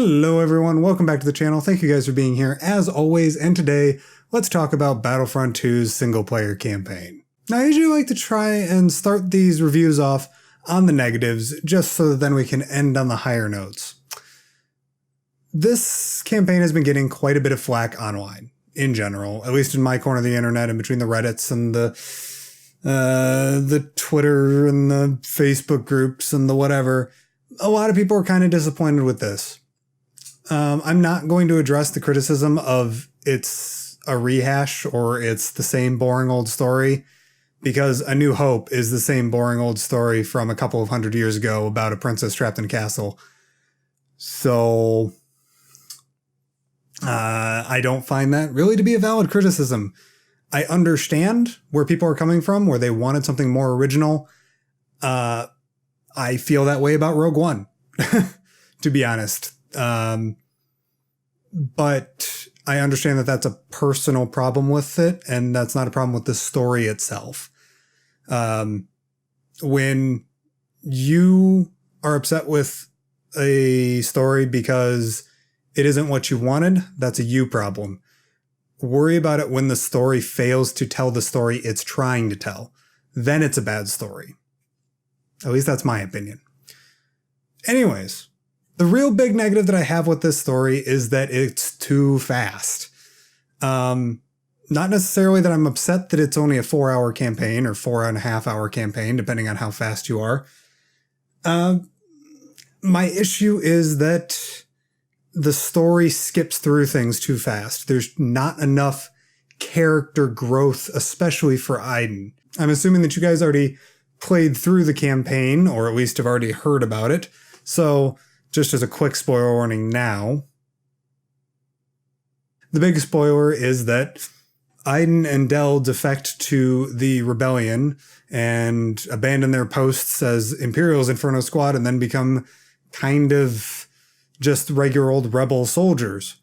Hello everyone, welcome back to the channel. Thank you guys for being here as always, and today let's talk about Battlefront 2's single player campaign. Now I usually like to try and start these reviews off on the negatives just so that then we can end on the higher notes. This campaign has been getting quite a bit of flack online in general, at least in my corner of the internet and between the Reddits and the Twitter and the Facebook groups and the whatever. A lot of people are kind of disappointed with this. I'm not going to address the criticism of it's a rehash or it's the same boring old story, because A New Hope is the same boring old story from a couple of hundred years ago about a princess trapped in a castle. So I don't find that really to be a valid criticism. I understand where people are coming from, where they wanted something more original. I feel that way about Rogue One, to be honest. But I understand that that's a personal problem with it, and that's not a problem with the story itself. When you are upset with a story because it isn't what you wanted, that's a you problem. Worry about it when the story fails to tell the story it's trying to tell. Then it's a bad story. At least that's my opinion. Anyways, the real big negative that I have with this story is that it's too fast. Not necessarily that I'm upset that it's only a 4-hour campaign or 4.5-hour campaign, depending on how fast you are. My issue is that the story skips through things too fast. There's not enough character growth, especially for Aiden. I'm assuming that you guys already played through the campaign, or at least have already heard about it. So just as a quick spoiler warning now, the big spoiler is that Aiden and Del defect to the rebellion and abandon their posts as Imperial's Inferno Squad and then become kind of just regular old rebel soldiers.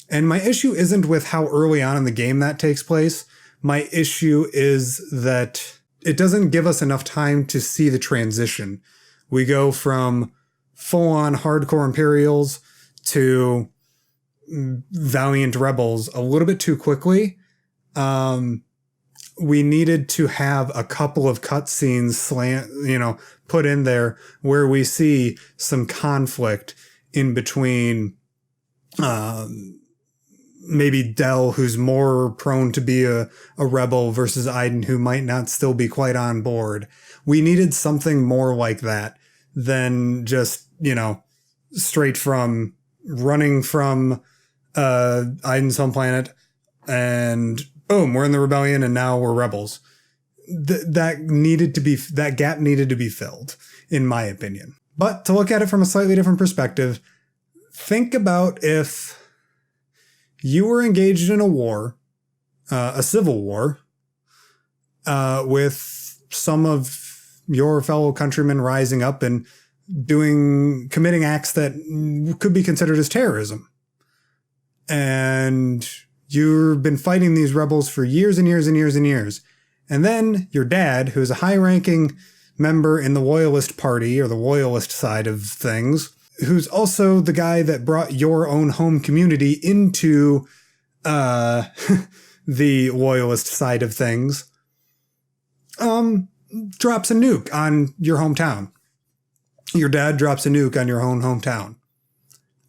And my issue isn't with how early on in the game that takes place. My issue is that it doesn't give us enough time to see the transition. We go from full-on hardcore Imperials to valiant rebels a little bit too quickly. We needed to have a couple of cutscenes put in there where we see some conflict in between maybe Del, who's more prone to be a rebel, versus Aiden, who might not still be quite on board. We needed something more like that than just, straight from running from Aiden's home planet and boom, we're in the rebellion and now we're rebels. That gap needed to be filled, in my opinion. But to look at it from a slightly different perspective, think about if you were engaged in a war, a civil war, with some of your fellow countrymen rising up and committing acts that could be considered as terrorism. And you've been fighting these rebels for years and years and years and years. And then your dad, who's a high-ranking member in the Loyalist Party, or the Loyalist side of things, who's also the guy that brought your own home community into the Loyalist side of things, drops a nuke on your hometown. Your dad drops a nuke on your own hometown.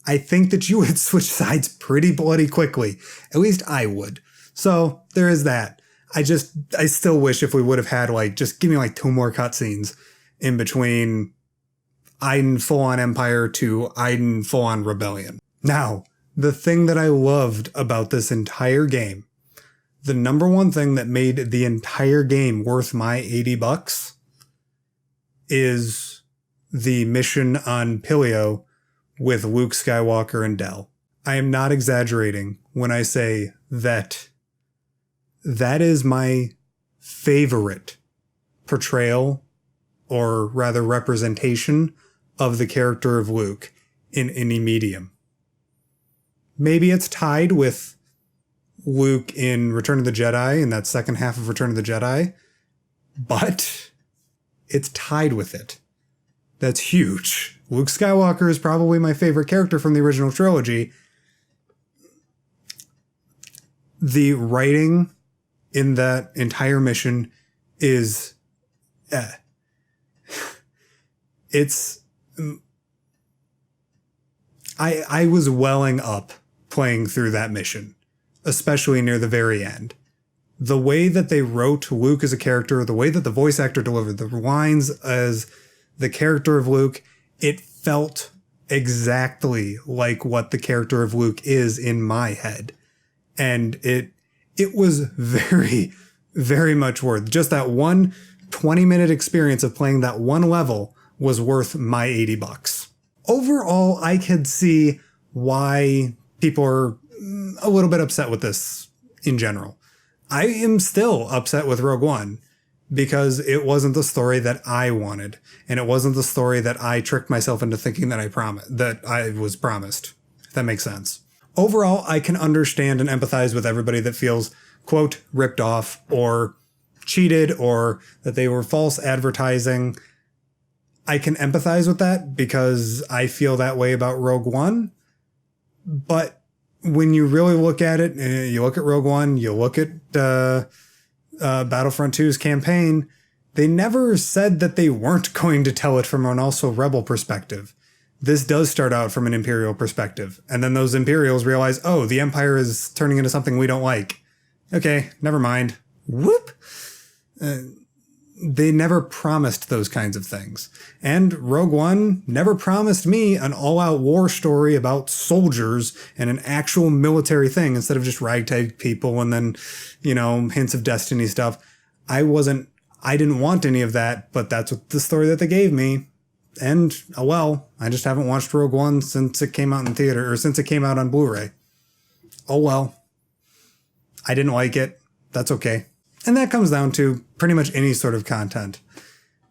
I think that you would switch sides pretty bloody quickly. At least I would. So there is that. I still wish if we would have had just give me 2 more cutscenes in between Aiden full-on Empire to Aiden full-on Rebellion. Now, the thing that I loved about this entire game, the number one thing that made the entire game worth my $80 is the mission on Pilio with Luke Skywalker and Del. I am not exaggerating when I say that is my favorite portrayal, or rather representation, of the character of Luke in any medium. Maybe it's tied with Luke in Return of the Jedi, in that second half of Return of the Jedi, but it's tied with it. That's huge. Luke Skywalker is probably my favorite character from the original trilogy. The writing in that entire mission is... it's... I was welling up playing through that mission, especially near the very end. The way that they wrote Luke as a character, the way that the voice actor delivered the lines as the character of Luke, it felt exactly like what the character of Luke is in my head. And it was very, very much worth. Just that one 20-minute experience of playing that one level was worth my $80. Overall, I could see why people are a little bit upset with this in general. I am still upset with Rogue One because it wasn't the story that I wanted, and it wasn't the story that I tricked myself into thinking that I was promised. If that makes sense. Overall, I can understand and empathize with everybody that feels, quote, ripped off or cheated or that they were false advertising. I can empathize with that because I feel that way about Rogue One. But when you really look at it, you look at Rogue One, you look at Battlefront 2's campaign, they never said that they weren't going to tell it from an also Rebel perspective. This does start out from an Imperial perspective. And then those Imperials realize, oh, the Empire is turning into something we don't like. Okay, never mind. Whoop! They never promised those kinds of things. And Rogue One never promised me an all-out war story about soldiers and an actual military thing instead of just ragtag people and then, hints of Destiny stuff. I didn't want any of that, but that's what the story that they gave me. And, I just haven't watched Rogue One since it came out in theater, or since it came out on Blu-ray. Oh well. I didn't like it. That's okay. And that comes down to pretty much any sort of content.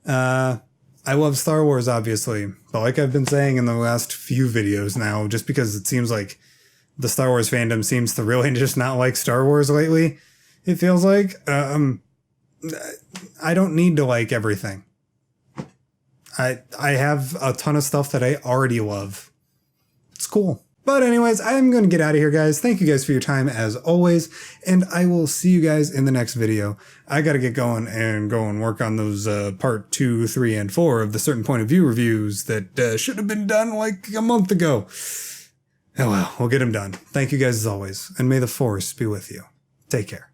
I love Star Wars, obviously, but like I've been saying in the last few videos now, just because it seems like the Star Wars fandom seems to really just not like Star Wars lately, it feels like. I don't need to like everything. I have a ton of stuff that I already love. It's cool. But anyways, I'm going to get out of here, guys. Thank you guys for your time, as always, and I will see you guys in the next video. I got to get going and work on those part 2, 3, and 4 of the Certain Point of View reviews that should have been done like a month ago. Oh well, we'll get them done. Thank you guys as always, and may the Force be with you. Take care.